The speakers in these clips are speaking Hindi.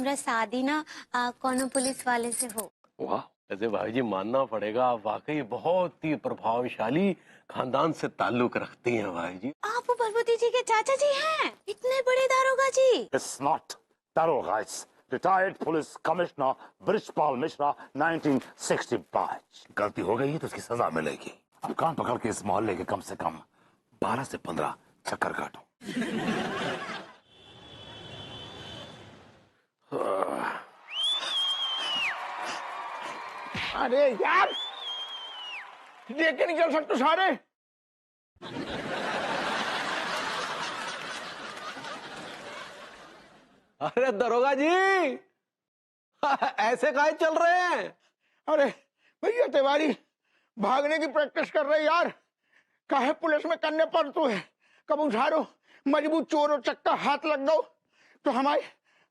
हमरा शादी ना कोनो पुलिस वाले से हो। वाह, ऐसे भाई जी मानना पड़ेगा, आप वाकई बहुत ही प्रभावशाली खानदान से ताल्लुक रखती हैं भाई जी। आप वो भगवती जी के चाचा जी हैं, इतने बड़े दारोगा जी। It's not Daroga, it's retired police commissioner Brijpal Mishra, 1965. गलती हो गई है तो उसकी सजा मिलेगी। अब कान पकड़ के इस मोहल्ले के कम से कम 12 से 15 चक्कर काटो। अरे यार, लेके नहीं चल सकते सारे। अरे दरोगा जी ऐसे काहे चल रहे हैं? अरे भैया तिवारी भागने की प्रैक्टिस कर रहे यार। काहे पुलिस में करने पर तो है, कब उठारो मजबूत चोर और चक्का हाथ लग दो तो हमारे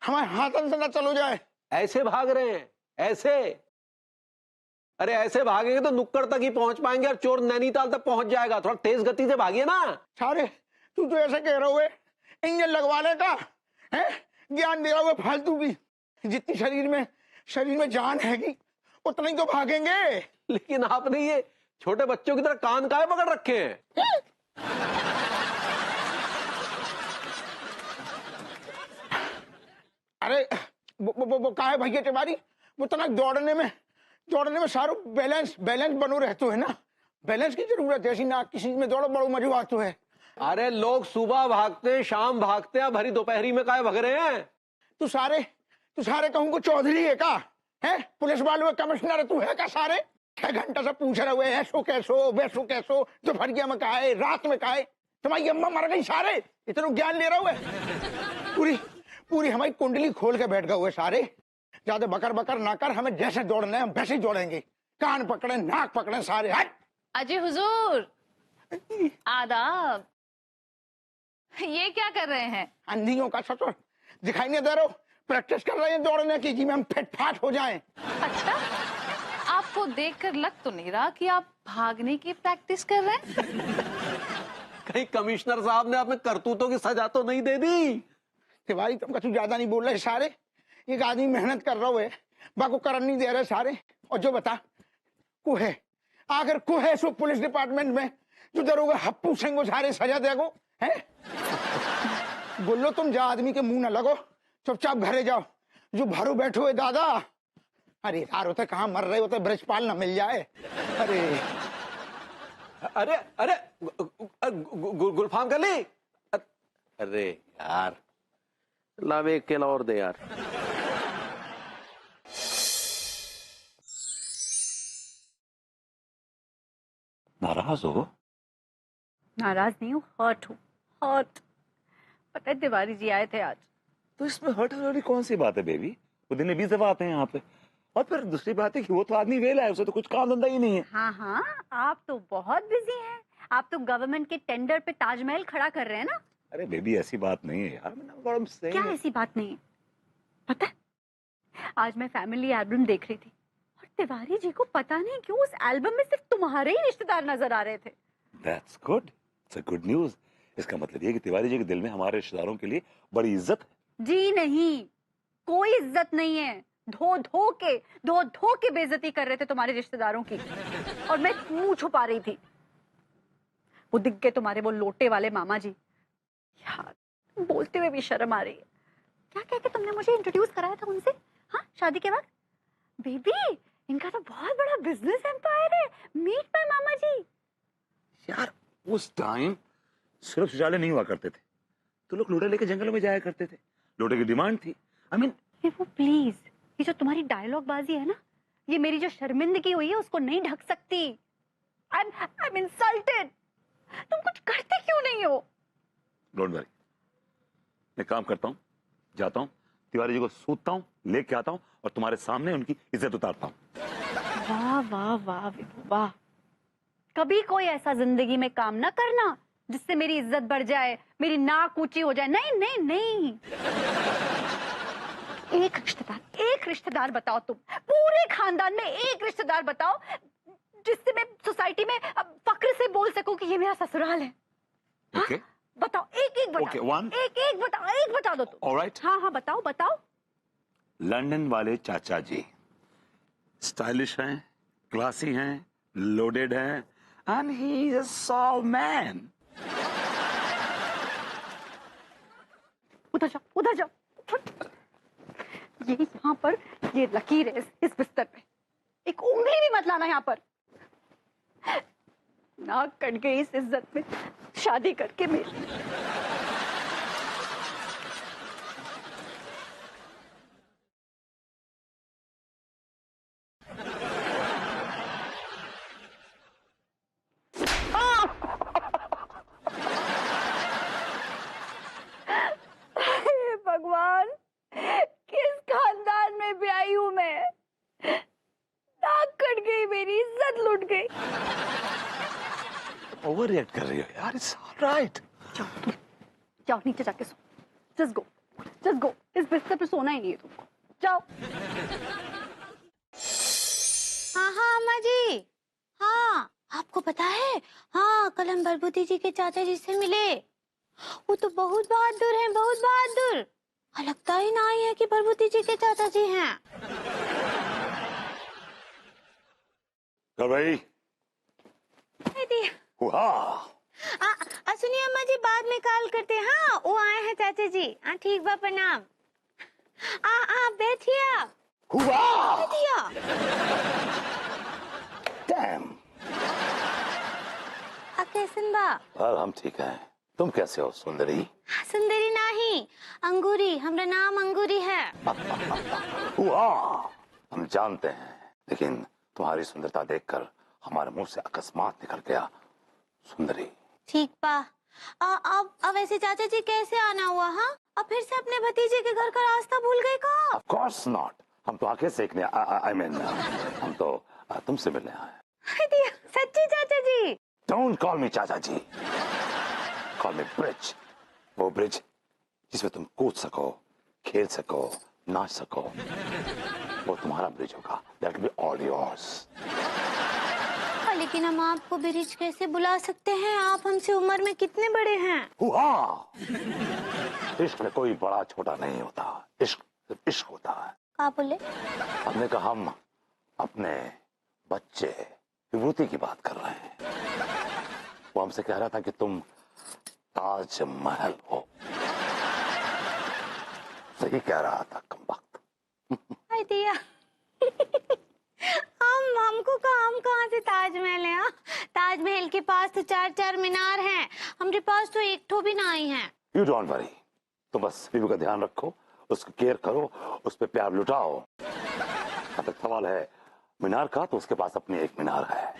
हमारे हाथन से न चलो जाए। ऐसे भाग रहे हैं ऐसे? अरे ऐसे भागेंगे तो नुक्कड़ तक ही पहुंच पाएंगे और चोर नैनीताल तक पहुंच जाएगा। थोड़ा तेज गति से भागिए ना। सारे तू तो ऐसे कह रहे हो इंजन लगवाने का है, ज्ञान दे रहा हुआ फालतू की। जितनी शरीर में जान हैगी उतना ही तो भागेंगे। लेकिन आपने ये छोटे बच्चों की तरह कान काहे पकड़ रखे हैं? अरे वो काहे भैया तिवारी, वो तो ना दौड़ने में सारो बैलेंस बनो रहते है ना। बैलेंस की जरूरत है, ऐसी ना किसी में दौड़ो बड़ो मजा आता है। अरे लोग सुबह भागते हैं, शाम भागते हैं, भरी दोपहरी में काहे भग रहे हैं? तू सारे कहूँ को चौधरी है का है, पुलिस वालों कमिश्नर तू है का? सारे 6 घंटा से पूछ रहे हुए ऐसो कैसो वैसो कैसो, दोपहरिया में काहे, रात में काहे? तुम्हारी अम्मा मर गई सारे, इतना ज्ञान ले रहा हुए। पूरी हमारी कुंडली खोल के बैठ गए हुए सारे। ज्यादा बकर ना कर, हमें जैसे दौड़ना है हम वैसे ही दौड़ेंगे। कान पकड़े नाक पकड़े सारे। हट अजय हुजूर, आदाब। ये क्या कर रहे हैं? अंधियों का ससुर दिखाई नहीं दे रहा, प्रैक्टिस कर रहे हैं दौड़ने की कि हम फिटफाट हो जाएं। अच्छा, आपको देखकर लग तो नहीं रहा कि आप भागने की प्रैक्टिस कर रहे हैं? कहीं कमिश्नर साहब ने अपने करतूतों की सजा तो नहीं दे दी? तिवारी तुम कुछ ज्यादा नहीं बोल रहे सारे। एक आदमी मेहनत कर रहा है, बाको करन नहीं दे रहे सारे। और जो बता को है, आखिर को है सो पुलिस डिपार्टमेंट में जो दरोगा हप्पू सिंह सारे सजा देगो है? बोलो तुम जा आदमी के मुंह न लगो, चुपचाप घरे जाओ। जो भरो बैठो है दादा। अरे यार होते कहाँ मर रहे होते, ब्रजपाल न मिल जाए। अरे गुलफाम कर ली। अरे यार लावे एक केला और दे यार। नाराज हो? नाराज नहीं हूँ, हर्ट हूँ, हर्ट। पता है तिवारी जी आए थे आज। तो इसमें हर्ट वाली कौन सी बात है बेबी? वो दिन 20 दफा आते हैं यहाँ पे। और फिर दूसरी बात है कि वो तो आदमी वेला है, उसे तो कुछ काम धंधा ही नहीं है। हाँ, आप तो बहुत बिजी हैं। आप तो गवर्नमेंट के टेंडर पे ताजमहल खड़ा कर रहे हैं ना। अरे बेबी ऐसी बात नहीं है यार, क्या ऐसी बात नहीं है? पता है आज मैं फैमिली एल्बम देख रही थी और तिवारी जी को पता नहीं क्यों उस एल्बम में सिर्फ तुम्हारे ही रिश्तेदार नजर आ रहे थे। That's good. It's a good news. इसका मतलब ये कि तिवारी जी के दिल में हमारे रिश्तेदारों के लिए बड़ी इज्जत है। जी नहीं, कोई इज्जत नहीं है। धो धो के बेइज्जती कर रहे थे तुम्हारे रिश्तेदारों की और मैं मुंह छुपा रही थी। वो दिख गए तुम्हारे वो लोटे वाले मामा जी। यार बोलते हुए भी शर्म आ रही है। क्या कह के तुमने मुझे इंट्रोड्यूस कराया था उनसे? हाँ, शादी के वक्त। बेबी इनका तो बहुत बड़ा बिजनेस एम्पायर है। मीट माय मामा जी। यार उस टाइम सिर्फ शौचालय नहीं हुआ करते थे, तो लोग लोटे लेके जंगलों में जाया करते थे। लोटे की डिमांड थी। आई मीन वो प्लीज, ये जो तुम्हारी डायलॉग बाजी है ना, ये मेरी जो शर्मिंदगी हुई है उसको नहीं ढक सकती। I'm insulted. तुम कुछ करते क्यों नहीं हो? डोंट वरी, मैं काम करता हूँ, जाता हूँ, तिवारी जी को सूतता हूँ, लेके आता हूँ और तुम्हारे सामने उनकी इज्जत उतारता हूँ। वाह वाह वाह वाह। कभी कोई ऐसा जिंदगी में काम ना करना जिससे मेरी इज्जत बढ़ जाए, मेरी नाक ऊंची हो जाए। नहीं नहीं नहीं। एक रिश्तेदार बताओ, तुम पूरे खानदान में एक रिश्तेदार बताओ जिससे मैं सोसाइटी में फक्र से बोल सकूं कि ये मेरा ससुराल है। Okay. बताओ, एक बताओ। Okay, one. एक बताओ, एक बता दो तुम। All right. हाँ बताओ। लंदन वाले चाचा जी स्टाइलिश हैं, क्लासी हैं, लोडेड हैं, and he is a soul man. उधर जाओ, उधर जाओ। ये यहाँ पर ये लकीर है इस बिस्तर पे, एक उंगली भी मत लाना यहाँ पर। नाक कट गई इस इज्जत में शादी करके मेरी। भगवान, किस खानदान में भी आई हूं मैं, नाक कट गई मेरी, इज्जत लुट गई। ओवर रिएक्ट कर रही हो यार, इट्स ऑलराइट। जाओ जाओ नीचे जाके सो, जस्ट गो, इस बिस्तर पे सोना ही नहीं है तुमको, जाओ। हाँ हाँ अम्मा जी, हाँ आपको पता है, हाँ कल हम भरभूति जी के चाचा जी से मिले। वो तो बहुत बहादुर हैं, बहुत बहादुर। लगता ही ना है कि भरभूति जी के चाचा जी हैं। कर भाई सुनिए अम्मा जी, बाद में कॉल करते हैं। हाँ वो आए हैं चाचा जी। हाँ ठीक बा, प्रणाम। बैठिए आप। बैठिए। डैम। कैसन बा? हम ठीक हैं, तुम कैसे हो सुंदरी? सुंदरी नहीं, अंगूरी। हमारा नाम अंगूरी है। हम जानते हैं, लेकिन तुम्हारी सुंदरता देखकर हमारे मुंह से अकस्मात निकल गया सुंदरी। ठीक बा। अब ऐसे चाचा जी कैसे आना हुआ? हाँ, अब फिर से अपने भतीजे के घर का रास्ता भूल गए का? Of course not. हम तो आके सीखने, I mean, हम तो तुमसे मिलने आए। सच्ची चाचा जी? Don't call me चाचा जी, call me ब्रिज। वो ब्रिज जिसमें तुम कूद सको, खेल सको, नाच सको, वो तुम्हारा ब्रिज होगा। That will be all yours। लेकिन हम आपको ब्रिज कैसे बुला सकते हैं? आप हमसे उम्र में कितने बड़े हैं? इश्क में कोई बड़ा छोटा नहीं होता, इश्क सिर्फ इश्क होता है। क्या बोले? हमने कहा हम अपने बच्चे विभूति की बात कर रहे हैं। वो हमसे कह रहा था कि तुम ताजमहल हो। सही कह रहा था कमबख्त। हमको कहाँ से ताजमहल है? ताजमहल के पास तो 4 मीनार हैं, हमारे पास तो एक ठो भी नहीं है। You don't worry, तो बस बीबी का ध्यान रखो, उसकी केयर करो, उस पे प्यार लुटाओ। अब एक सवाल है मीनार का, तो उसके पास अपनी एक मीनार है।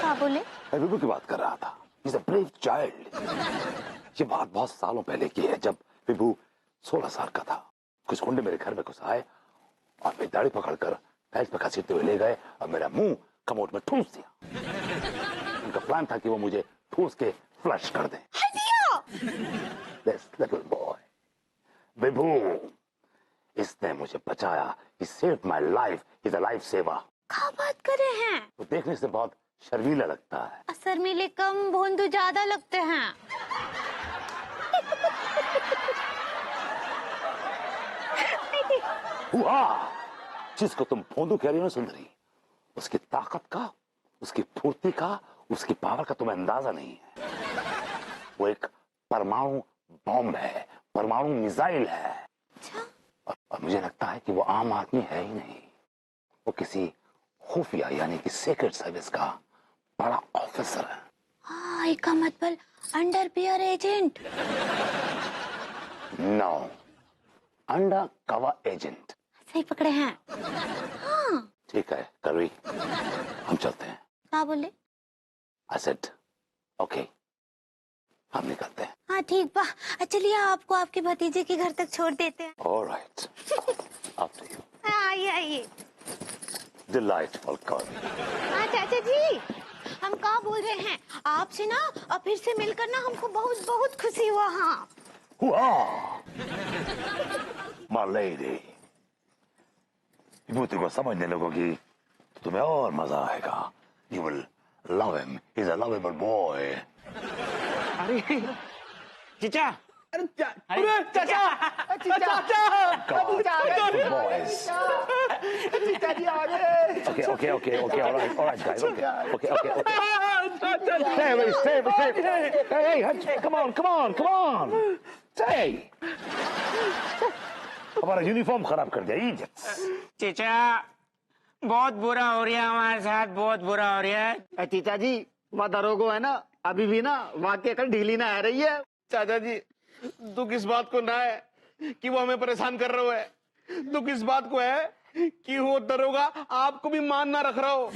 क्या बोले? मैं बीबी की बात कर रहा था। He's a brave child। ये बात बहुत सालों पहले की है, जब विभू 16 साल का था। कुछ गुंडे मेरे घर में घुस आए और मेरी दाढ़ी पकड़कर फैज पे घसीटते हुए ले गए और मेरा मुंह कमोड में ठूस दिया। उनका प्लान था कि वो मुझे ठूस के फ्लश कर दें। This little boy, विभू, इसने मुझे बचाया। He saved my life। He's a life saver। क्या बात कर रहे हैं? वो देखने से बहुत शर्मीला लगता है। शर्मीले कम, भोंदू ज्यादा लगते हैं। जिसको तुम भोंदू कह रही हो ना सुंदरी, उसकी ताकत का, उसकी फुर्ती का, उसकी पावर का तुम्हें अंदाजा नहीं है। वो एक परमाणु बॉम्ब है, परमाणु मिसाइल है। और मुझे लगता है कि वो आम आदमी है ही नहीं, वो किसी खुफिया यानी कि सीक्रेट सर्विस का बड़ा ऑफिसर है। हाँ, इसका मतलब underwear agent. No, undercover agent. सही पकड़े हैं। हाँ। ठीक है करवी, हम चलते हैं। क्या बोले? I said, okay, हम निकलते हैं। हाँ ठीक बा, चलिए आपको आपके भतीजे के घर तक छोड़ देते हैं। All right, after you। आइए आइए। Delightful call। हाँ चाचा जी, हम कहाँ बोल रहे हैं आपसे ना, और फिर से मिलकर ना हमको बहुत बहुत खुशी हुआ। हाँ My lady, विभूति को समझने लगोगी तो तुम्हें और मजा आएगा। You will love him। He's a lovable boy। अरे चचा, अरे चाचा, Boys। चाचा जी आ गए। Okay, all right, guys, okay. Stay. Hey, come on. Stay. हमारा यूनिफॉर्म खराब कर दिया, idiots. चचा बहुत बुरा हो रहा है हमारे साथ, बहुत बुरा हो रहा है। चीचा जी वहाँ दरोगो है ना, अभी भी ना वहाँ की अकल ढीली ना आ रही है। चाचा जी दुख इस बात को ना है कि वो हमें परेशान कर रहे है, दुख इस बात को है कि वो दरोगा आपको भी मान ना रख रहा हो।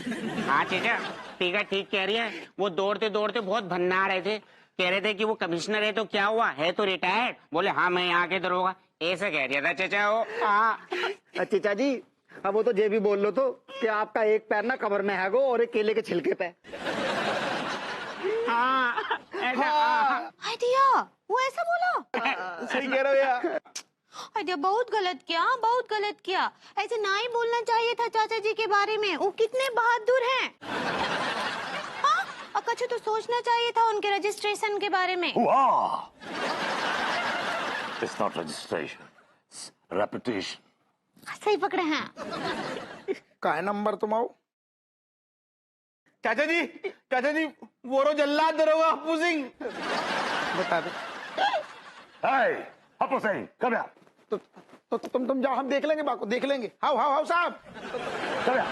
हाँ चचा ठीक कह रही है। वो दौड़ते दौड़ते बहुत भन्ना रहे थे, कह रहे थे कि वो कमिश्नर है तो क्या हुआ, है तो रिटायर्ड। बोले हाँ मैं यहाँ के दरोगा, ऐसे कह रहा था चचा वो। हाँ चीचा जी अब वो तो ये भी बोल लो तो कि आपका एक पैर ना कमर में है गो और एक केले के छिलके पे। हाँ ऐसा। आइडिया वो ऐसा बोला। सही कह रहे हो यार। आइडिया बहुत गलत किया। ऐसे ना ही बोलना चाहिए था चाचा जी के बारे में, वो कितने बहादुर हैं। हाँ और कुछ तो सोचना चाहिए था उनके रजिस्ट्रेशन के बारे में। Wow! It's not registration, it's reputation. सही पकड़े हैं। का है नंबर तुम आओ। चाचा जी वो रो जल्लाद दरोगा हप्पू सिंह। बता दे। Hey, Happu Singh, come here. तो तुम जाओ, हम देख लेंगे बाको, देख लेंगे। हाउ साहब। Come here.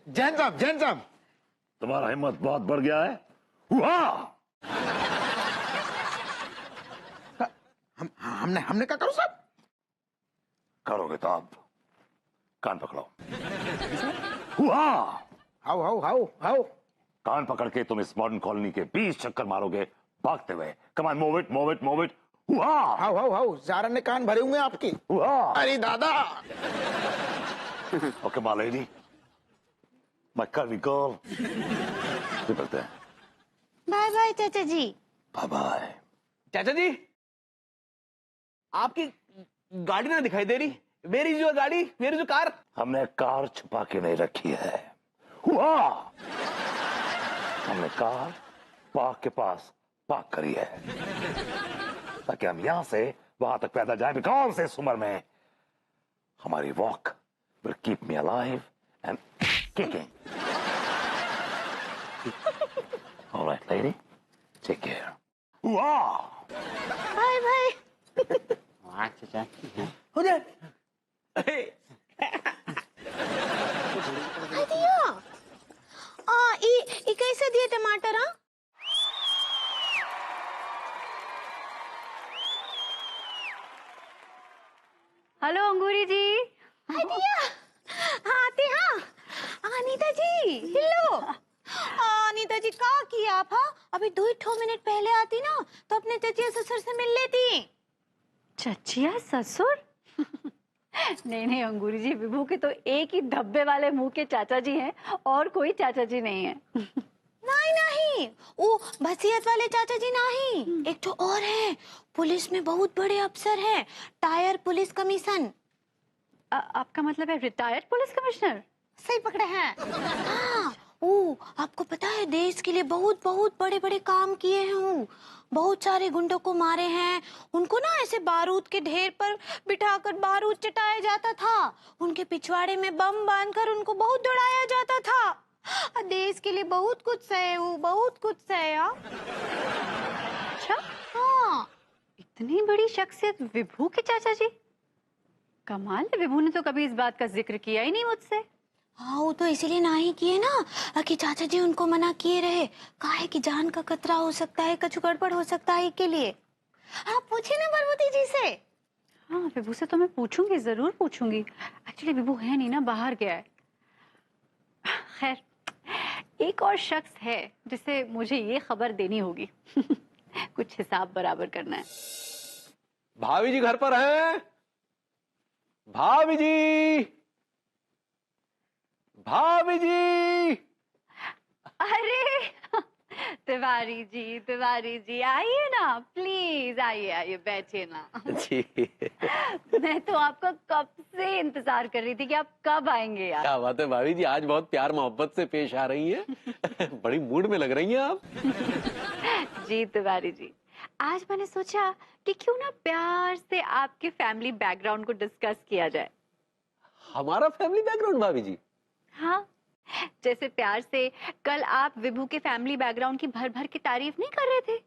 जैन साहब। तुम्हारा हिम्मत बहुत बढ़ गया है। हुआ! हमने क्या करो साहब? करोगे तो आप कान पकड़ो। हुआ! हाउ। कान पकड़ के तुम इस मॉडर्न कॉलोनी के 20 चक्कर मारोगे भागते हुए। Come on, move it. हुआ! हाउ ज़ारा ने कान भरे हुए आपके। हुआ! अरे दादा। Okay, my lady, my curvy girl. निकलते हैं। बाय बाय चाचा जी। बाय। चाचा जी आपकी गाड़ी ना दिखाई दे रही। वेयर इज योर गाड़ी, वेयर इज योर कार? हमने कार छुपा के नहीं रखी है। हुआ! हमने कार पार्क के पास पार्क करी है ताकि हम यहां से वहां तक पैदल जाए। बिकॉज इस उम्र में हमारी walk will keep me alive and kicking. Alright lady, take care. हुआ! बाय। हाँ चचा। हो जाए। आइडिया ई कैसे दिए टमाटर? हाँ हेलो अंगूरी जी। आइडिया आते। हाँ अनीता जी हेलो। अनीता जी क्या किया आप? हाँ अभी 2 मिनट पहले आती ना तो अपने चचिया ससुर से मिल लेती। चचिया ससुर? नहीं अंगूरी जी, विभू के तो एक ही धब्बे वाले मुंह के चाचा जी हैं और कोई चाचा जी नहीं है। नहीं वो बसीयत वाले चाचा जी नहीं, एक तो और है, पुलिस में बहुत बड़े अफसर हैं, टायर पुलिस कमीशन। आपका मतलब है रिटायर्ड पुलिस कमिश्नर? सही पकड़े हैं। हाँ वो आपको पता है देश के लिए बहुत बहुत बड़े बड़े काम किए हैं। वो बहुत सारे गुंडों को मारे हैं। उनको ना ऐसे बारूद के ढेर पर बिठाकर बारूद चटाया जाता था, उनके पिछवाड़े में बम बांधकर उनको बहुत दौड़ाया जाता था। देश के लिए बहुत कुछ सहे वो, बहुत कुछ सहे। अच्छा हाँ इतनी बड़ी शख्सियत विभू के चाचा जी, कमाल है। विभू ने तो कभी इस बात का जिक्र किया ही नहीं मुझसे। हाँ वो तो इसीलिए ना ही किए ना कि चाचा जी उनको मना किए रहे, काहे कि जान का खतरा हो सकता है, कुछ गड़बड़ हो सकता है के लिए। आप पूछिए ना बलबूती जी से। हाँ विभू से तो मैं पूछूंगी, जरूर पूछूंगी। एक्चुअली विभू है नहीं ना, बाहर गया है। खैर एक और शख्स है जिसे मुझे ये खबर देनी होगी। कुछ हिसाब बराबर करना है। भाभी जी घर पर हैं? भाभी जी अरे तिवारी जी आइए ना, प्लीज आइए बैठिए ना। जी मैं तो आपका कब से इंतजार कर रही थी कि आप कब आएंगे यार। क्या बात है भाभी जी, आज बहुत प्यार मोहब्बत से पेश आ रही हैं। बड़ी मूड में लग रही हैं आप। जी तिवारी जी, आज मैंने सोचा कि क्यों ना प्यार से आपके फैमिली बैकग्राउंड को डिस्कस किया जाए। हमारा फैमिली बैकग्राउंड भाभी जी? हाँ, जैसे प्यार से कल आप विभू के फैमिली बैकग्राउंड की भर भर के तारीफ नहीं कर रहे थे?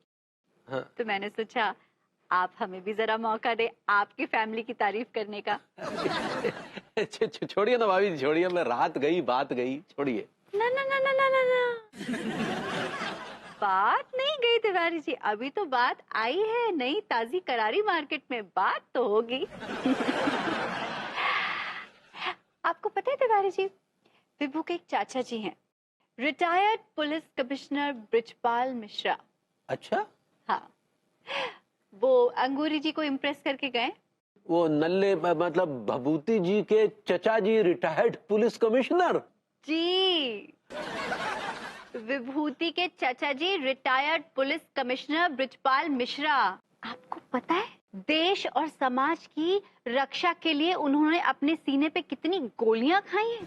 हाँ। तो मैंने सोचा आप हमें भी जरा मौका दे आपकी फैमिली की तारीफ करने का। छोड़िए ना भाभी जी, छोड़िए, मैं रात गई बात गई, छोड़िए। ना ना ना ना ना ना ना बात नहीं गई तिवारी जी, अभी तो बात आई है नई ताजी करारी मार्केट में, बात तो होगी। आपको पता है तिवारी जी, विभू के एक चाचा जी हैं, retired police commissioner Brijpal Mishra. अच्छा? हाँ, वो अंगूरी जी को इम्प्रेस करके गए। वो नल्ले मतलब भभूति जी के चचा जी रिटायर्ड पुलिस कमिश्नर? जी, विभूति के चाचा जी retired police commissioner Brijpal Mishra. आपको पता है देश और समाज की रक्षा के लिए उन्होंने अपने सीने पे कितनी गोलियां खाई हैं?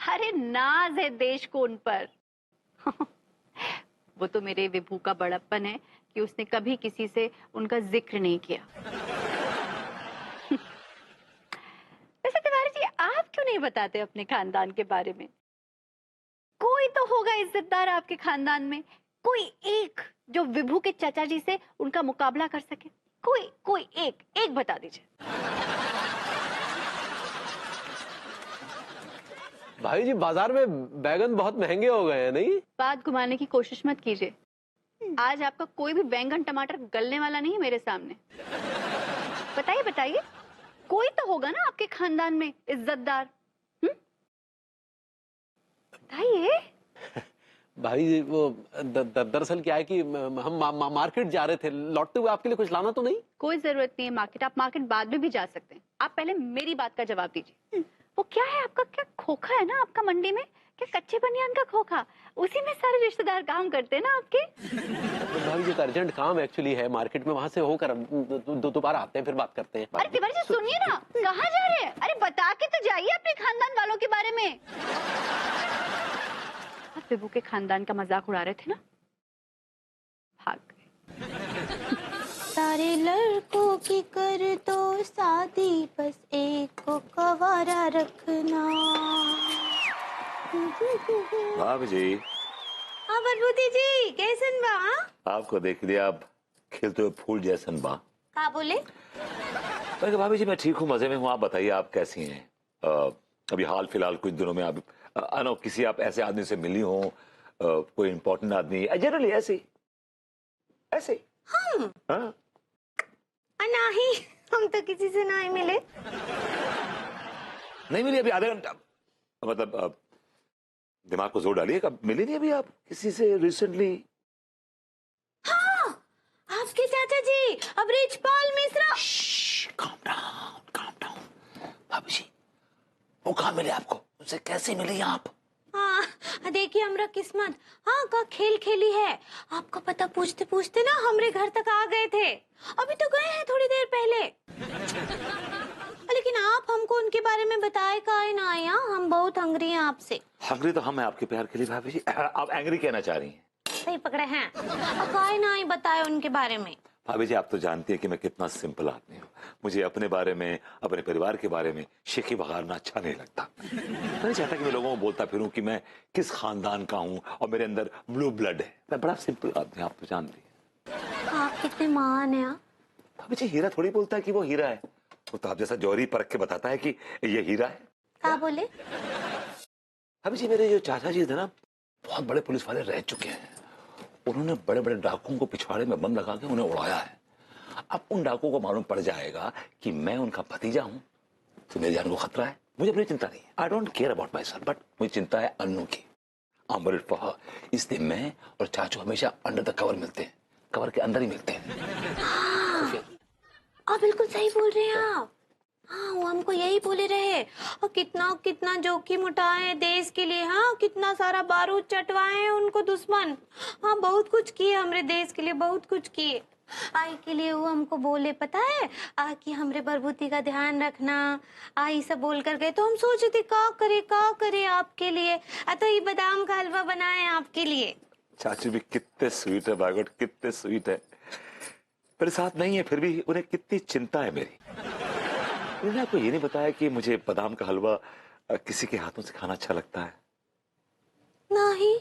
अरे नाज है देश को उन पर। वो तो मेरे विभू का बड़प्पन है कि उसने कभी किसी से उनका जिक्र नहीं किया। वैसे तिवारी जी आप क्यों नहीं बताते अपने खानदान के बारे में? कोई तो होगा इज्जतदार आपके खानदान में, कोई एक जो विभू के चाचा जी से उनका मुकाबला कर सके। कोई एक बता दीजिए। भाई जी बाजार में बैगन बहुत महंगे हो गए हैं, नहीं? बात घुमाने की कोशिश मत कीजिए, आज आपका कोई भी बैंगन टमाटर गलने वाला नहीं है मेरे सामने। बताइए कोई तो होगा ना आपके खानदान में इज्जतदार। बताइए। भाई जी वो दरअसल क्या है कि हम मार्केट जा रहे थे, लौटते हुए आपके लिए कुछ लाना तो नहीं? कोई जरूरत नहीं है मार्केट, आप मार्केट बाद में भी जा सकते हैं। आप पहले मेरी बात का जवाब दीजिए। वो क्या है आपका, क्या खोखा है ना आपका मंडी में, क्या कच्चे बनियान का खोखा? उसी में सारे रिश्तेदार काम करते हैं ना आपके। तो भाभी जी अर्जेंट काम एक्चुअली है मार्केट में, वहां से होकर दोबारा आते हैं, फिर बात करते हैं। अरे तिवारी जी सुनिए ना, कहाँ जा रहे हैं? अरे बता के तो जाइए अपने खानदान वालों के बारे में। आप विभू के खानदान का मजाक उड़ा रहे थे ना, भाग गए। सारे लड़कों की कर दो शादी, बस एक को कवारा रखना। भाभी जी, हाँ बरबूती जी, कैसन बा? आपको देख लिया, आप खिलते हुए फूल जैसन बा। का बोले? मैं कहा, भाभी जी मैं ठीक हूँ, मजे में हूँ, आप बताइए आप कैसी हैं? अभी हाल फिलहाल कुछ दिनों में आप किसी आप ऐसे आदमी से मिली हो, कोई इम्पोर्टेंट आदमी, जनरली ऐसे हम हाँ? नहीं, हम तो किसी से नहीं मिले। नहीं मिली अभी आधा घंटा, मतलब दिमाग को जोर डालिए, कब मिली नहीं अभी आप किसी से रिसेंटली? हाँ, आपके चाचा जी अब ब्रिजपाल मिश्रा। काम डाउन भाभी जी, वो कहाँ मिले आपको, उनसे कैसे मिली आप? हाँ देखिए हमरा किस्मत, हाँ का खेल खेली है। आपका पता पूछते पूछते ना हमरे घर तक आ गए थे, अभी तो गए हैं थोड़ी देर पहले। लेकिन आप हमको उनके बारे में बताए काहे ना आए? हम बहुत हंग्री हैं आपसे। हंग्री तो हम हैं आपके प्यार के लिए भाभी जी। आप एंग्री कहना चाह रही हैं? सही पकड़े हैं। काहे ना आए बताए उनके बारे में? भाभी जी आप तो जानती हैं कि मैं कितना सिंपल आदमी हूँ, मुझे अपने बारे में, अपने परिवार के बारे में शिकी बघारना अच्छा नहीं लगता। मैं नहीं चाहता कि मैं लोगों को बोलता फिरूं कि मैं किस खानदान का हूँ और मेरे अंदर ब्लू ब्लड है। मैं बड़ा सिंपल आदमी, आप तो जानती हैं। आप कितने महान हैं। भाभी जी हीरा थोड़ी बोलता है कि वो हीरा है, वो तो आप जैसा जौहरी परख के बताता है कि ये हीरा है। क्या बोले? भाभी जी मेरे जो चाचा जी थे ना, बहुत बड़े पुलिस वाले रह चुके हैं, उन्होंने बड़े बड़े डाकुओं को पिछवाड़े में बम लगा के उन्हें उड़ाया है। अब उन डाकुओं को मालूम पड़ जाएगा कि मैं उनका भतीजा हूं तो मेरी जान को खतरा है। मुझे अपनी चिंता नहीं है, I don't care about my self, but मुझे चिंता है अन्नू की। I am worried for her. इसलिए मैं और चाचू हमेशा अंडर द कवर मिलते हैं, कवर के अंदर ही मिलते हैं। आप बिल्कुल सही बोल रहे हैं आप। हाँ वो हमको यही बोले रहे, और कितना कितना जोखिम उठाए देश के लिए। हाँ कितना सारा बारूद चटवाए हैं उनको दुश्मन। हाँ बहुत कुछ किए हमरे देश के लिए, बहुत कुछ किए। आई के लिए वो हमको बोले पता है कि हमरे बरबूती का ध्यान रखना। आई सब बोल कर गए, तो हम सोचे थे का करे आपके लिए। तो ये बादाम का हलवा बनाए आपके लिए। चाचू भी कितने स्वीट है, बागोट कितने स्वीट है, मेरे साथ नहीं है फिर भी उन्हें कितनी चिंता है मेरी। उन्होंने आपको ये नहीं बताया कि मुझे बादाम का हलवा किसी के हाथों से खाना अच्छा लगता है? नहीं,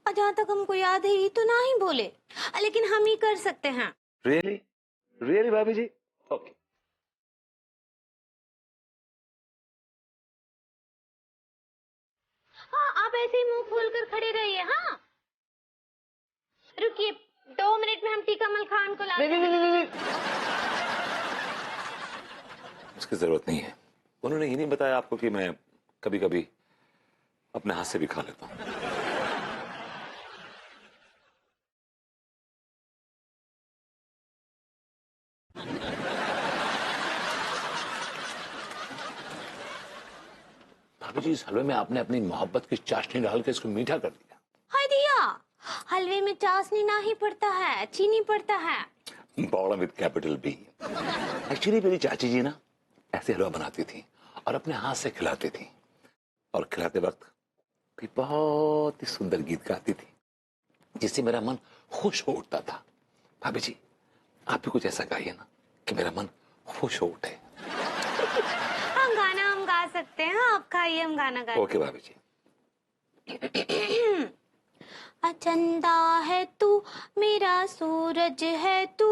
और जहाँ तक हमको याद है ये तो ना ही बोले, लेकिन हम ही कर सकते हैं। रियली रियली भाभी जी? ओके। हाँ, आप ऐसे ही मुंह खोलकर खड़े रहिए। हाँ, रुकिए, 2 मिनट में हम टीका मल खान को लाते हैं। उसकी जरूरत नहीं है। उन्होंने ये नहीं बताया आपको कि मैं कभी कभी अपने हाथ से भी खा लेता हूँ। भाभी जी, इस हलवे में आपने अपनी मोहब्बत की चाशनी डाल के इसको मीठा कर दिया। हाय दिया, हलवे में चाशनी ना ही पड़ता है, चीनी पड़ता है। Border with capital B. Actually मेरी चाची जी ना ऐसे हलवा बनाती थी और अपने हाथ से खिलाती थी, और खिलाते वक्त भी बहुत ही सुंदर गीत गाती थी जिससे मेरा मन खुश हो उठता था। भाभी जी, आप भी कुछ ऐसा गाइए ना कि मेरा मन खुश हो उठे। हम गाना हम गा सकते हैं, आप खाइए, हम गाना गाएं। ओके भाभी जी। चंदा है तू, मेरा सूरज है तू,